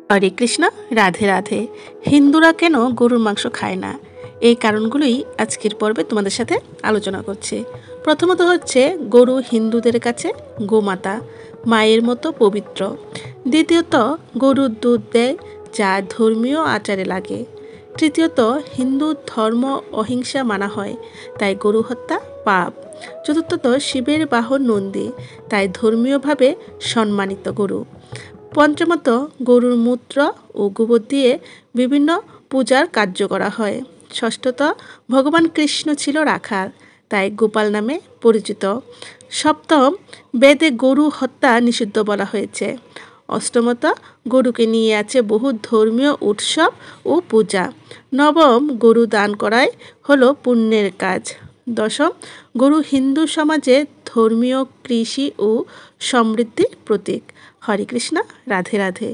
হরে কৃষ্ণ। রাধে রাধে। হিন্দুরা কেন গরুর মাংস খায় না, এই কারণগুলোই আজকের পর্বে তোমাদের সাথে আলোচনা করছি। প্রথমত হচ্ছে, গরু হিন্দুদের কাছে গোমাতা, মায়ের মতো পবিত্র। দ্বিতীয়ত, গরুর দুধ দেয়, যা ধর্মীয় আচারে লাগে। তৃতীয়ত, হিন্দু ধর্ম অহিংসা মানা হয়, তাই গরু হত্যা পাপ। চতুর্থত, শিবের বাহন নন্দী, তাই ধর্মীয়ভাবে সম্মানিত গরু। পঞ্চমত, গরুর মূত্র ও গোবর দিয়ে বিভিন্ন পূজার কার্য করা হয়। ষষ্ঠত, ভগবান কৃষ্ণ ছিল রাখাল, তাই গোপাল নামে পরিচিত। সপ্তম, বেদে গরু হত্যা নিষিদ্ধ বলা হয়েছে। অষ্টমত, গরুকে নিয়ে আছে বহু ধর্মীয় উৎসব ও পূজা। নবম, গরু দান করাই হলো পুণ্যের কাজ। দশম, গরু হিন্দু সমাজে ধর্মীয়, কৃষি ও সমৃদ্ধির প্রতীক। হরে কৃষ্ণ। রাধে রাধে।